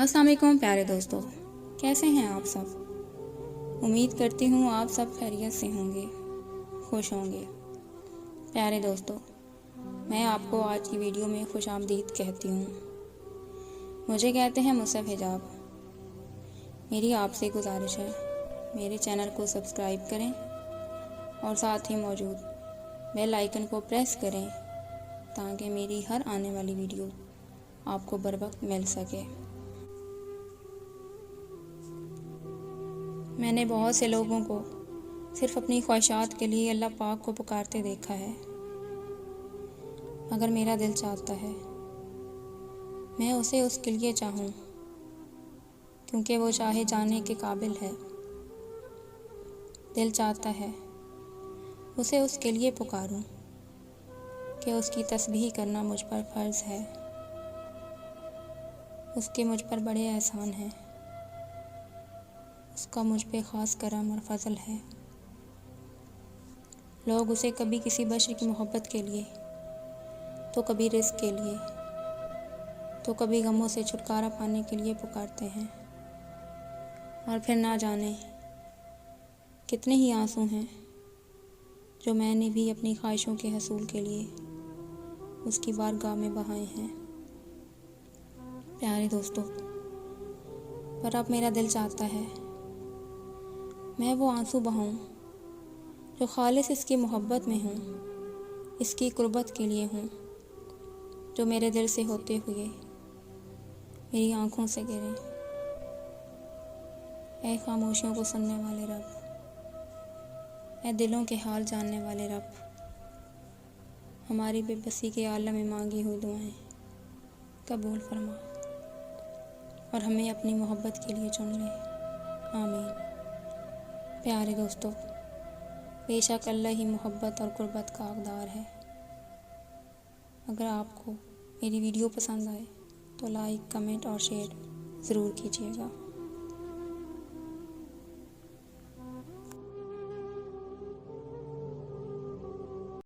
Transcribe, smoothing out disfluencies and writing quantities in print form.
अस्सलाम वालेकुम प्यारे दोस्तों, कैसे हैं आप सब। उम्मीद करती हूँ आप सब खैरियत से होंगे, खुश होंगे। प्यारे दोस्तों, मैं आपको आज की वीडियो में खुशामदीद कहती हूँ। मुझे कहते हैं मुसब हिजाब। मेरी आपसे गुजारिश है, मेरे चैनल को सब्सक्राइब करें और साथ ही मौजूद बेल आइकन को प्रेस करें ताकि मेरी हर आने वाली वीडियो आपको बर वक्त मिल सके। मैंने बहुत से लोगों को सिर्फ अपनी ख्वाहिशात के लिए अल्लाह पाक को पुकारते देखा है। अगर मेरा दिल चाहता है मैं उसे उसके लिए चाहूँ, क्योंकि वो चाहे जाने के काबिल है। दिल चाहता है उसे उसके लिए पुकारूँ कि उसकी तस्बीह करना मुझ पर फ़र्ज़ है। उसके मुझ पर बड़े एहसान हैं, उसका मुझ पे ख़ास करम और फजल है। लोग उसे कभी किसी बशर की मोहब्बत के लिए, तो कभी रिज़्क़ के लिए, तो कभी गमों से छुटकारा पाने के लिए पुकारते हैं। और फिर ना जाने कितने ही आंसू हैं जो मैंने भी अपनी ख्वाहिशों के हसूल के लिए उसकी बारगाह में बहाए हैं। प्यारे दोस्तों, पर अब मेरा दिल चाहता है मैं वो आंसू बहाऊं जो खालिस इसकी मोहब्बत में हूँ, इसकी कुर्बत के लिए हूँ, जो मेरे दिल से होते हुए मेरी आँखों से गिरे। ऐ खामोशियों को सुनने वाले रब, ऐ दिलों के हाल जानने वाले रब, हमारी बेबसी के आलम में मांगी हुई दुआएं कबूल फरमा और हमें अपनी मोहब्बत के लिए चुन ले। आमीन। प्यारे दोस्तों, बेशक अल्लाह ही मोहब्बत और कुर्बत का हकदार है। अगर आपको मेरी वीडियो पसंद आए तो लाइक, कमेंट और शेयर ज़रूर कीजिएगा।